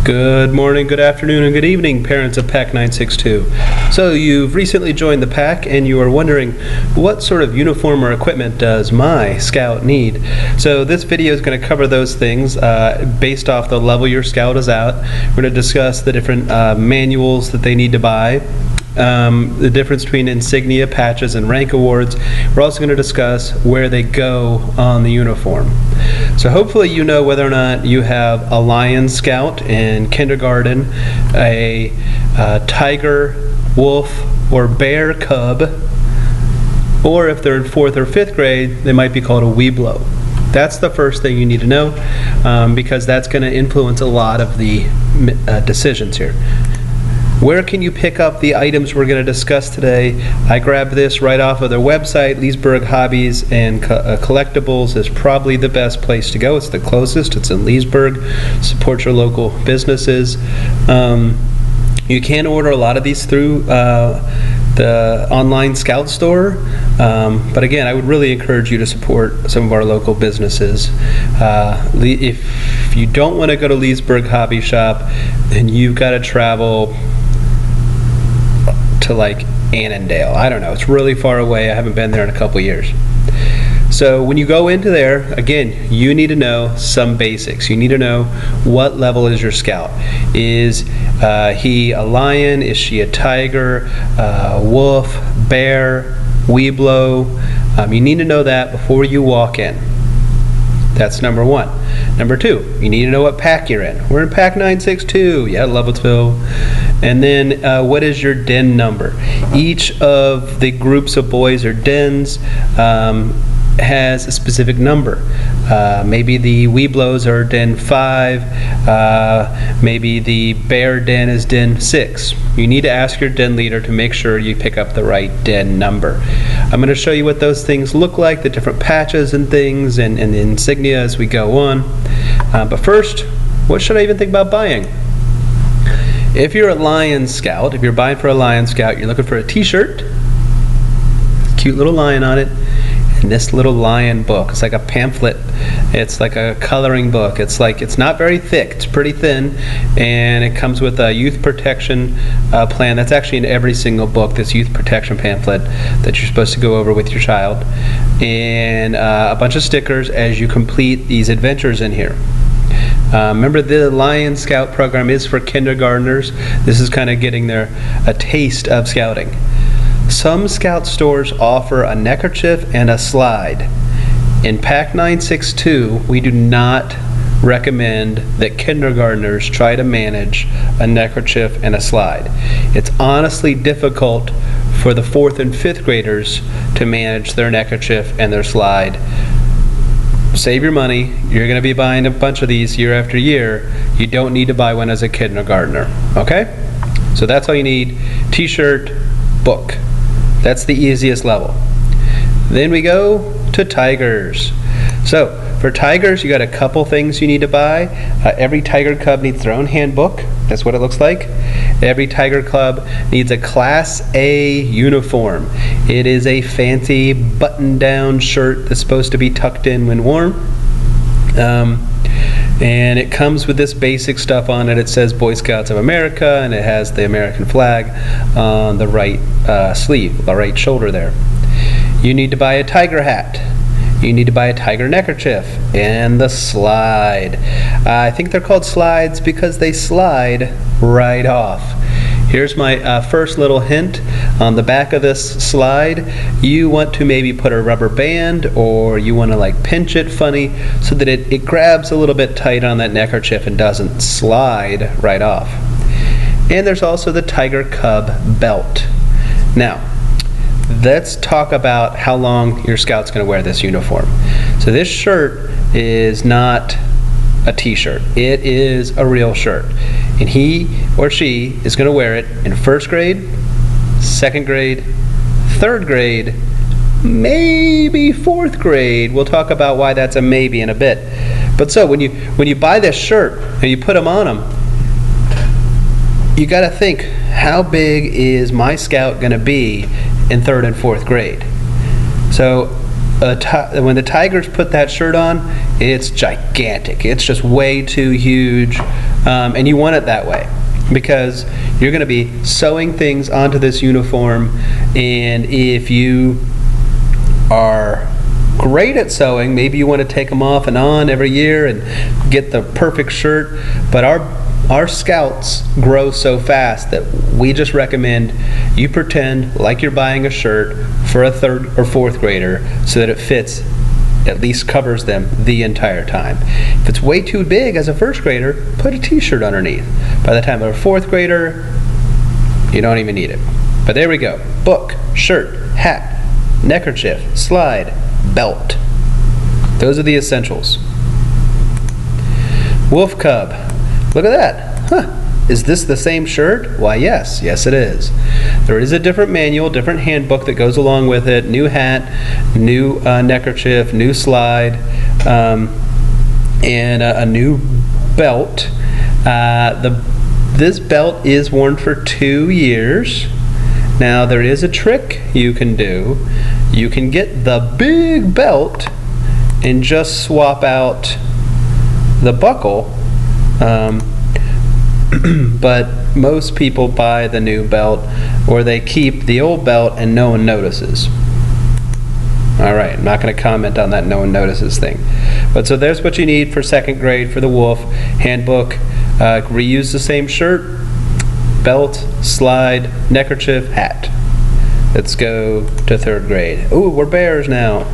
Good morning, good afternoon, and good evening, parents of PAC 962. So you've recently joined the PAC and you are wondering what sort of uniform or equipment does my Scout need? So this video is going to cover those things based off the level your Scout is at. We're going to discuss the different manuals that they need to buy. The difference between insignia, patches, and rank awards. We're also going to discuss where they go on the uniform. So hopefully you know whether or not you have a Lion Scout in kindergarten, a Tiger, Wolf, or Bear Cub, or if they're in 4th or 5th grade, they might be called a Weeblo. That's the first thing you need to know because that's going to influence a lot of the decisions here. Where can you pick up the items we're going to discuss today? I grabbed this right off of their website. Leesburg Hobbies and Collectibles is probably the best place to go. It's the closest. It's in Leesburg. Support your local businesses. You can order a lot of these through the online Scout store, but again, I would really encourage you to support some of our local businesses. If you don't want to go to Leesburg Hobby Shop, then you've got to travel to like Annandale. I don't know, it's really far away. I haven't been there in a couple years. So when you go into there, again, you need to know some basics. You need to know what level is your Scout. Is he a lion? Is she a tiger? Wolf? Bear? Weeblo? You need to know that before you walk in. That's number one. Number two, you need to know what pack you're in. We're in PAC 962, yeah, Lovettsville. And then what is your den number? Each of the groups of boys or dens has a specific number. Maybe the Weeblos are den 5, maybe the Bear den is den 6. You need to ask your den leader to make sure you pick up the right den number. I'm going to show you what those things look like, the different patches and things, and the insignia as we go on. But first, what should I even think about buying? If you're a Lion Scout, if you're buying for a Lion Scout, you're looking for a t-shirt, cute little lion on it, and this little lion book. It's like a pamphlet. It's like a coloring book. It's not very thick. It's pretty thin, and it comes with a youth protection plan. That's actually in every single book, this youth protection pamphlet that you're supposed to go over with your child, and a bunch of stickers as you complete these adventures in here. Remember, the Lion Scout program is for kindergartners. This is kind of getting a taste of scouting. Some Scout stores offer a neckerchief and a slide. In PAC 962, we do not recommend that kindergartners try to manage a neckerchief and a slide. It's honestly difficult for the 4th and 5th graders to manage their neckerchief and their slide. Save your money. You're going to be buying a bunch of these year after year. You don't need to buy one as a kindergartner. Okay? So that's all you need. T-shirt, book. That's the easiest level. Then we go to Tigers. So for Tigers, you got a couple things you need to buy. Every Tiger Cub needs their own handbook. That's what it looks like. Every Tiger Club needs a Class A uniform. It is a fancy button-down shirt that's supposed to be tucked in when warm. And it comes with this basic stuff on it. It says Boy Scouts of America, and it has the American flag on the right sleeve, the right shoulder there. You need to buy a tiger hat. You need to buy a tiger neckerchief and the slide. I think they're called slides because they slide right off. Here's my first little hint. On the back of this slide, you want to maybe put a rubber band, or you want to like pinch it funny so that it grabs a little bit tight on that neckerchief and doesn't slide right off. And there's also the Tiger Cub belt. Now, let's talk about how long your Scout's going to wear this uniform. So this shirt is not a t-shirt. It is a real shirt. And he or she is going to wear it in 1st grade, 2nd grade, 3rd grade, maybe 4th grade. We'll talk about why that's a maybe in a bit. But so when you buy this shirt and you put them on them, you got to think, how big is my Scout going to be in 3rd and 4th grade? So when the Tigers put that shirt on, it's gigantic. It's just way too huge, and you want it that way because you're going to be sewing things onto this uniform, and if you are great at sewing, maybe you want to take them off and on every year and get the perfect shirt, but our scouts grow so fast that we just recommend you pretend like you're buying a shirt for a 3rd or 4th grader so that it fits, at least covers them the entire time. If it's way too big as a 1st grader, put a t-shirt underneath. By the time they're a 4th grader, you don't even need it. But there we go. Book, shirt, hat, neckerchief, slide, belt. Those are the essentials. Wolf Cub. Look at that. Huh. Is this the same shirt? Why, yes. Yes, it is. There is a different manual, different handbook that goes along with it. New hat, new neckerchief, new slide, and a new belt. This belt is worn for 2 years. Now, there is a trick you can do. You can get the big belt and just swap out the buckle. But most people buy the new belt, or they keep the old belt and no one notices. Alright, I'm not going to comment on that no one notices thing. But so there's what you need for 2nd grade for the Wolf handbook. Reuse the same shirt, belt, slide, neckerchief, hat. Let's go to 3rd grade. Ooh, we're Bears now.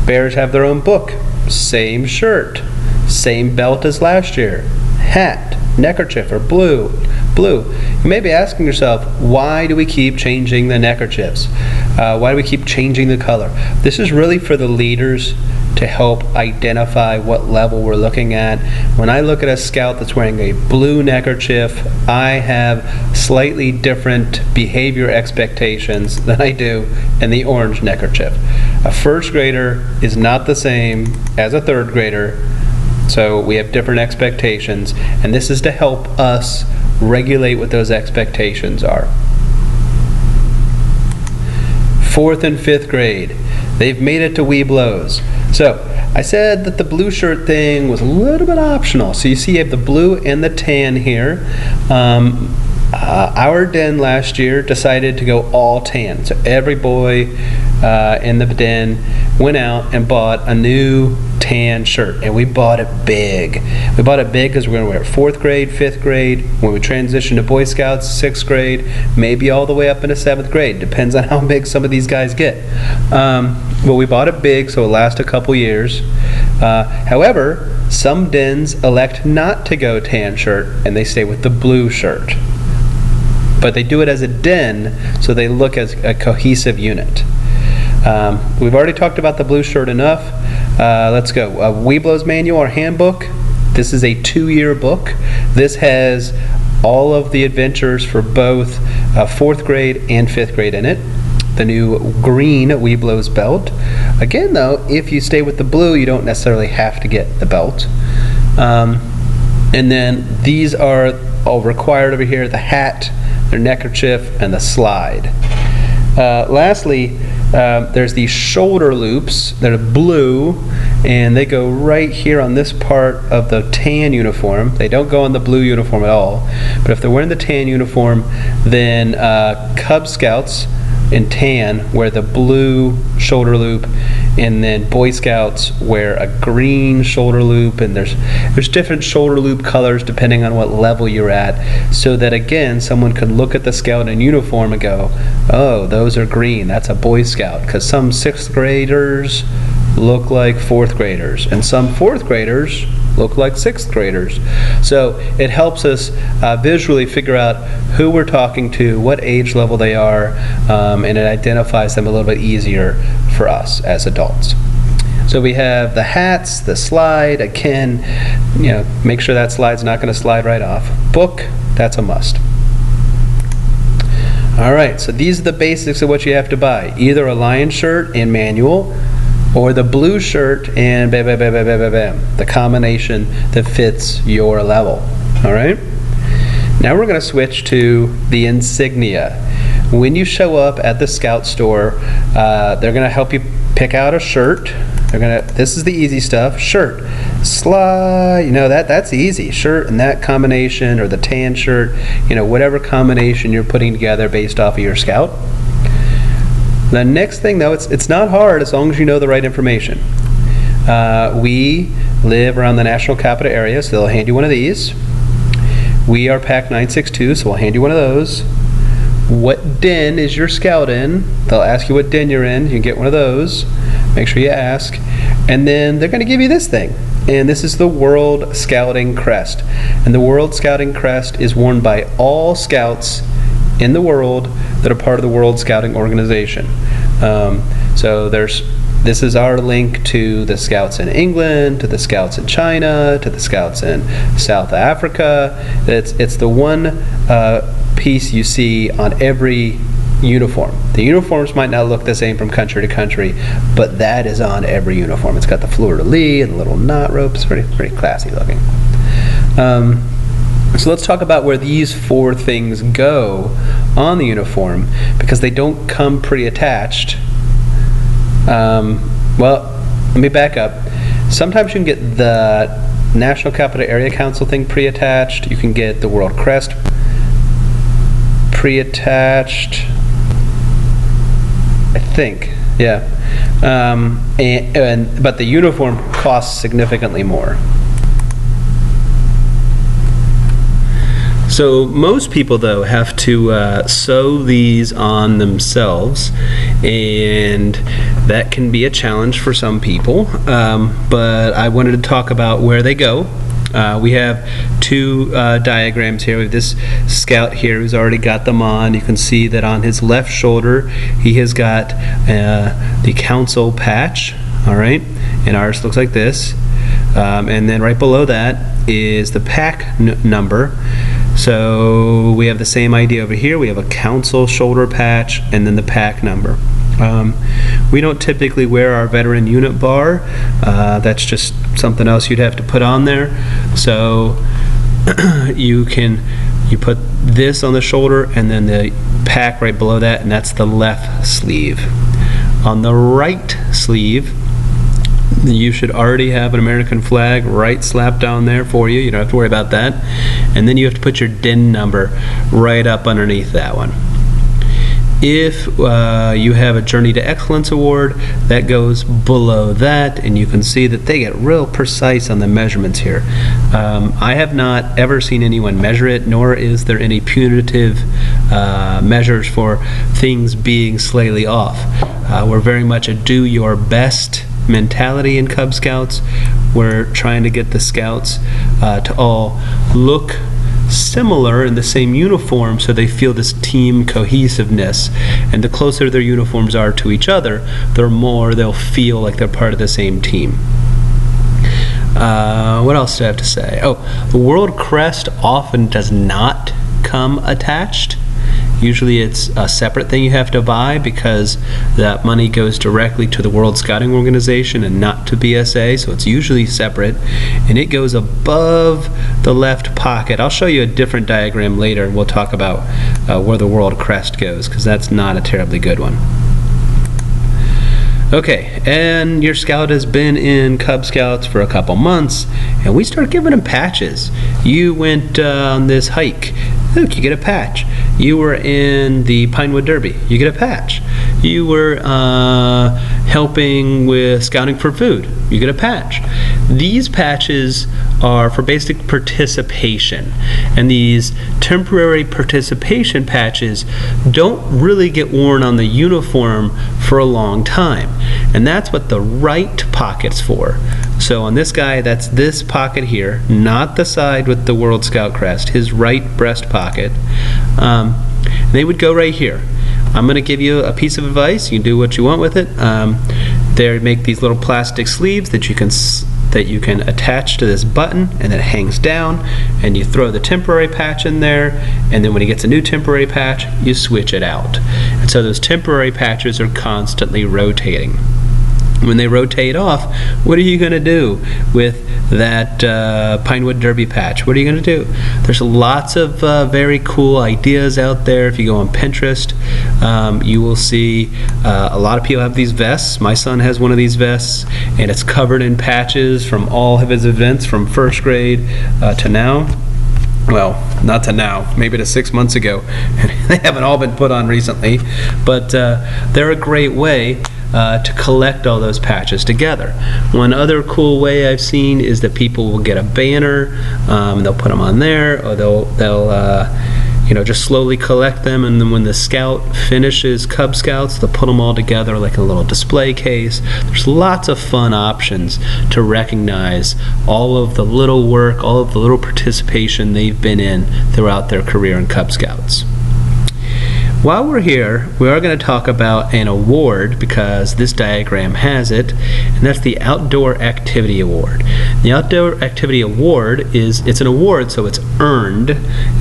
Bears have their own book. Same shirt, same belt as last year, hat, neckerchief, or blue. You may be asking yourself, why do we keep changing the neckerchiefs? Why do we keep changing the color? This is really for the leaders to help identify what level we're looking at. When I look at a scout that's wearing a blue neckerchief, I have slightly different behavior expectations than I do in the orange neckerchief. A 1st grader is not the same as a 3rd grader. So we have different expectations, and this is to help us regulate what those expectations are. 4th and 5th grade, they've made it to Webelos. So I said that the blue shirt thing was a little bit optional. So you see you have the blue and the tan here. Our den last year decided to go all tan. So every boy in the den went out and bought a new tan shirt, and we bought it big. We bought it big because we're going to wear it 4th grade, 5th grade, when we transition to Boy Scouts, 6th grade, maybe all the way up into 7th grade. Depends on how big some of these guys get. But we bought it big so it'll last a couple years. However, some dens elect not to go tan shirt and they stay with the blue shirt. But they do it as a den so they look as a cohesive unit. We've already talked about the blue shirt enough. Let's go. Webelos manual or handbook. This is a 2-year book. This has all of the adventures for both 4th grade and 5th grade in it. The new green Webelos belt. Again though, if you stay with the blue, you don't necessarily have to get the belt. And then these are all required over here: the hat, their neckerchief, and the slide. Lastly, there's these shoulder loops that are blue, and they go right here on this part of the tan uniform. They don't go on the blue uniform at all. But if they're wearing the tan uniform, then Cub Scouts in tan wear the blue shoulder loop, and then Boy Scouts wear a green shoulder loop, and there's different shoulder loop colors depending on what level you're at, so that again someone could look at the scout in uniform and go, oh, those are green, that's a Boy Scout, because some 6th graders look like 4th graders and some 4th graders look like 6th graders. So it helps us visually figure out who we're talking to, what age level they are, and it identifies them a little bit easier for us as adults. So we have the hats, the slide. Again, make sure that slide's not going to slide right off. Book, that's a must. All right, so these are the basics of what you have to buy. Either a Lion shirt and manual, or the blue shirt and the combination that fits your level. All right? Now we're going to switch to the insignia. When you show up at the Scout store, they're going to help you pick out a shirt. This is the easy stuff. Shirt, slide, that's easy. Shirt and that combination, or the tan shirt, whatever combination you're putting together based off of your Scout. The next thing, though, it's not hard as long as you know the right information. We live around the National Capital Area, so they'll hand you one of these. We are Pack 962, so we'll hand you one of those. What den is your Scout in? They'll ask you what den you're in. You can get one of those. Make sure you ask. And then they're going to give you this thing. And this is the World Scouting Crest. And the World Scouting Crest is worn by all Scouts in the world that are part of the World Scouting Organization. So this is our link to the Scouts in England, to the Scouts in China, to the Scouts in South Africa. It's the one piece you see on every uniform. The uniforms might not look the same from country to country, but that is on every uniform. It's got the fleur-de-lis and the little knot ropes. Pretty classy looking. So let's talk about where these 4 things go on the uniform, because they don't come pre-attached. Well, let me back up. Sometimes you can get the National Capital Area Council thing pre-attached. You can get the World Crest pre-attached, I think. Yeah. But the uniform costs significantly more. So most people, though, have to sew these on themselves, and that can be a challenge for some people. But I wanted to talk about where they go. We have 2 diagrams here. We have this Scout here who's already got them on. You can see that on his left shoulder he has got the council patch, all right, and ours looks like this. And then right below that is the pack number. So we have the same idea over here. We have a council shoulder patch and then the pack number. We don't typically wear our veteran unit bar. That's just something else you'd have to put on there. So you put this on the shoulder and then the pack right below that, and that's the left sleeve. On the right sleeve, you should already have an American flag right slapped down there for you. You don't have to worry about that. And then you have to put your DIN number right up underneath that one. If you have a Journey to Excellence award, that goes below that, and you can see that they get real precise on the measurements here. I have not ever seen anyone measure it, nor is there any punitive measures for things being slightly off. We're very much a do your best mentality in Cub Scouts. We're trying to get the Scouts to all look similar in the same uniform, so they feel this team cohesiveness, and the closer their uniforms are to each other, the more they'll feel like they're part of the same team. What else do I have to say? Oh, the World Crest often does not come attached. Usually it's a separate thing you have to buy, because that money goes directly to the World Scouting Organization and not to BSA, so it's usually separate, and it goes above the left pocket. I'll show you a different diagram later, and we'll talk about where the World Crest goes, because that's not a terribly good one. Okay, and your Scout has been in Cub Scouts for a couple months, and we start giving them patches. You went on this hike. Look, you get a patch. You were in the Pinewood Derby. You get a patch. You were helping with Scouting for Food. You get a patch. These patches are for basic participation, and these temporary participation patches don't really get worn on the uniform for a long time, and that's what the right pocket's for. So on this guy, that's this pocket here, not the side with the World Scout crest, his right breast pocket. They would go right here. I'm going to give you a piece of advice. You can do what you want with it. They make these little plastic sleeves that you can attach to this button, and then it hangs down, and you throw the temporary patch in there, and then when he gets a new temporary patch, you switch it out. And so those temporary patches are constantly rotating. When they rotate off, what are you going to do with that Pinewood Derby patch. What are you going to do? There's lots of very cool ideas out there. If you go on Pinterest, you will see a lot of people have these vests. My son has one of these vests, and it's covered in patches from all of his events from first grade to now. Well, not to now, maybe to 6 months ago. They haven't all been put on recently, but they're a great way to collect all those patches together. One other cool way I've seen is that people will get a banner, they'll put them on there, or they'll just slowly collect them, and then when the scout finishes Cub Scouts, they'll put them all together like a little display case. There's lots of fun options to recognize all of the little work, all of the little participation they've been in throughout their career in Cub Scouts. While we're here, we are going to talk about an award, because this diagram has it, and that's the Outdoor Activity Award. The Outdoor Activity Award it's an award, so it's earned.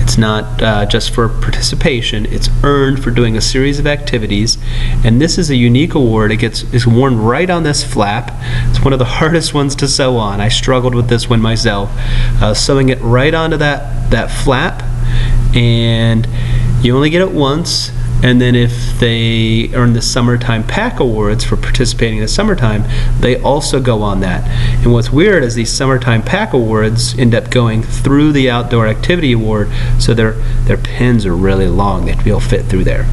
It's not just for participation, it's earned for doing a series of activities, and this is a unique award. It's worn right on this flap. It's one of the hardest ones to sew on. I struggled with this one myself, sewing it right onto that flap, and you only get it once, and then if they earn the Summertime Pack Awards for participating in the summertime, they also go on that. And what's weird is these Summertime Pack Awards end up going through the Outdoor Activity Award, so their pins are really long. They have to be able to fit through there.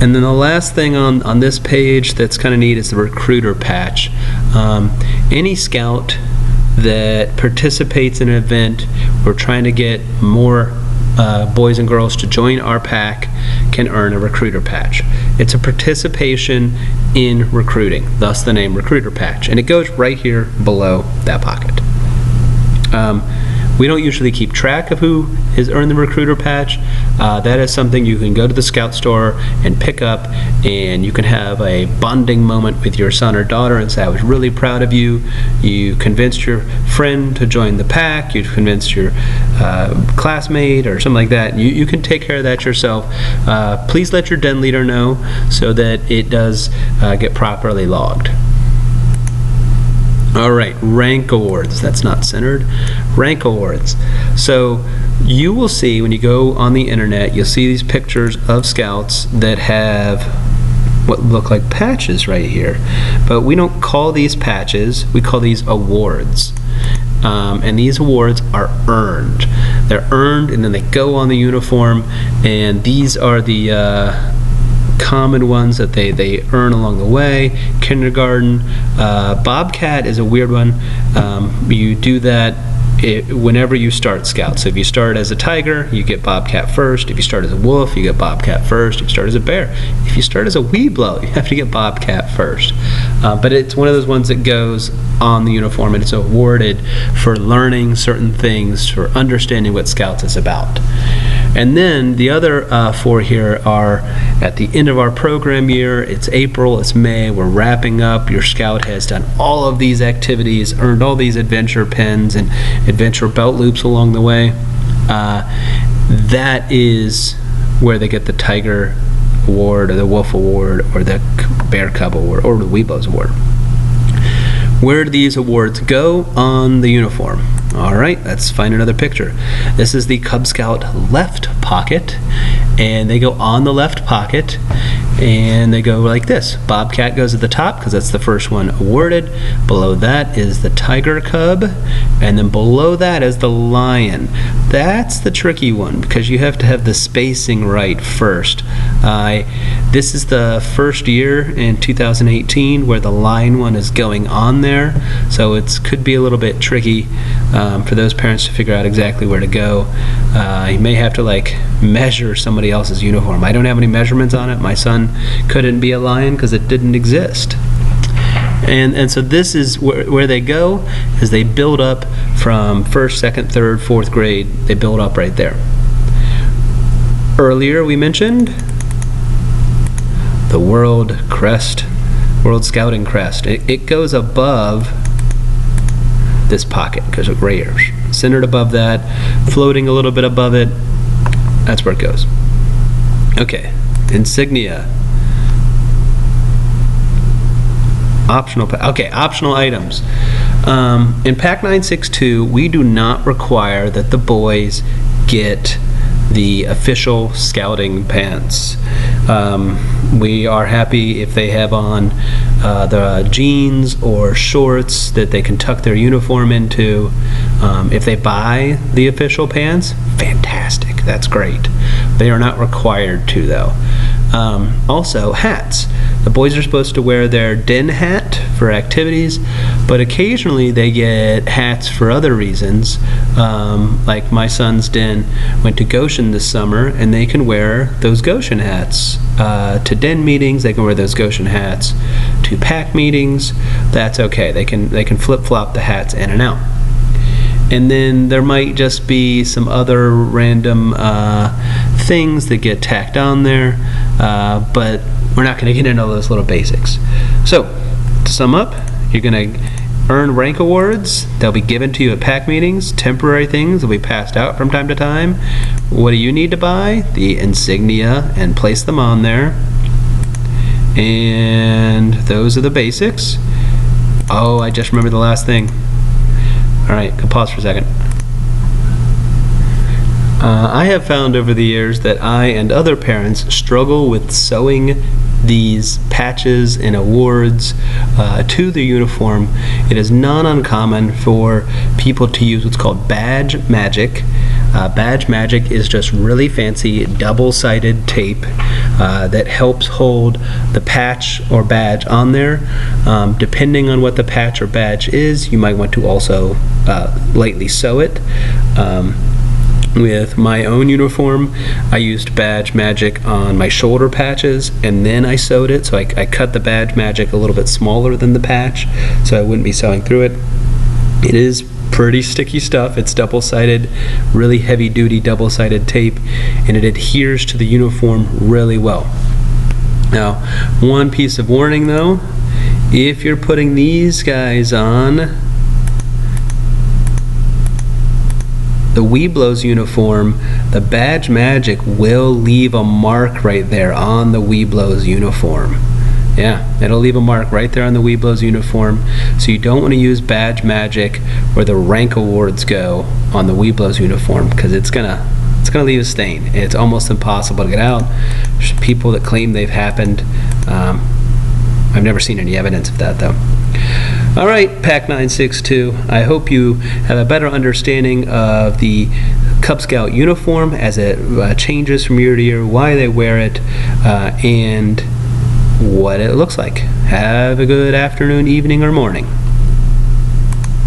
And then the last thing on this page that's kind of neat is the recruiter patch. Any scout that participates in an event, we're trying to get more boys and girls to join our pack, can earn a recruiter patch. It's a participation in recruiting, thus the name recruiter patch, and it goes right here below that pocket. We don't usually keep track of who has earned the recruiter patch. That is something you can go to the Scout store and pick up, and you can have a bonding moment with your son or daughter and say, I was really proud of you. You convinced your friend to join the pack. You convinced your classmate or something like that. You can take care of that yourself. Please let your den leader know so that it does get properly logged. All right, rank awards. That's not centered. Rank awards. So you will see when you go on the internet, you'll see these pictures of scouts that have what look like patches right here. But we don't call these patches, we call these awards. And these awards are earned. They're earned, and then they go on the uniform, and these are the common ones that they earn along the way. Kindergarten. Bobcat is a weird one. You do that whenever you start Scout. So if you start as a tiger, you get Bobcat first. If you start as a wolf, you get Bobcat first. If you start as a bear, if you start as a Weeblo, you have to get Bobcat first. But it's one of those ones that goes on the uniform, and it's awarded for learning certain things, for understanding what Scouts is about. And then the other four here are at the end of our program year. It's April, it's May, we're wrapping up. Your Scout has done all of these activities, earned all these adventure pins and adventure belt loops along the way. That is where they get the Tiger Award or the Wolf Award or the Bear Cub Award or the Weeblos Award. Where do these awards go? On the uniform. All right, let's find another picture. This is the Cub Scout left pocket, and they go on the left pocket, and they go like this. Bobcat goes at the top because that's the first one awarded. Below that is the Tiger Cub, and then below that is the Lion. That's the tricky one because you have to have the spacing right first. This is the first year in 2018 where the Lion one is going on there, so it could be a little bit tricky for those parents to figure out exactly where to go. You may have to measure somebody else's uniform. I don't have any measurements on it. My son couldn't be a Lion because it didn't exist. And so this is where they go, is they build up from first, second, third, fourth grade. They build up right there. Earlier we mentioned the World Scouting Crest. It goes above this pocket because of right here, centered above that, floating a little bit above it. That's where it goes. Okay, insignia. Optional items. In Pack 962, we do not require that the boys get the official scouting pants. We are happy if they have on the jeans or shorts that they can tuck their uniform into. If they buy the official pants, fantastic, that's great. They are not required to, though. Also, hats. The boys are supposed to wear their den hat for activities, but occasionally they get hats for other reasons. Like my son's den went to Goshen this summer, and they can wear those Goshen hats. To den meetings, they can wear those Goshen hats. To pack meetings, that's okay. They can flip-flop the hats in and out. And then there might just be some other random things that get tacked on there, but we're not going to get into all those little basics. So, to sum up, you're going to earn rank awards. They'll be given to you at pack meetings. Temporary things will be passed out from time to time. What do you need to buy? The insignia, and place them on there. And those are the basics. Oh, I just remembered the last thing. Alright, go pause for a second. I have found over the years that I and other parents struggle with sewing these patches and awards to the uniform. It is not uncommon for people to use what's called badge magic. Badge magic is just really fancy double-sided tape that helps hold the patch or badge on there. Depending on what the patch or badge is, you might want to also lightly sew it. With my own uniform, I used badge magic on my shoulder patches, and then I sewed it, so I cut the badge magic a little bit smaller than the patch, so I wouldn't be sewing through it. It is pretty sticky stuff. It's double-sided, really heavy-duty double-sided tape, and it adheres to the uniform really well. Now, one piece of warning though, if you're putting these guys on the Webelos uniform, the badge magic will leave a mark right there on the Webelos uniform. Yeah, it'll leave a mark right there on the Webelos uniform, so you don't want to use badge magic where the rank awards go on the Webelos uniform, because it's gonna leave a stain. It's almost impossible to get out. There's people that claim they've happened. I've never seen any evidence of that though. All right, Pack 962, I hope you have a better understanding of the Cub Scout uniform as it changes from year to year, why they wear it, and what it looks like. Have a good afternoon, evening, or morning.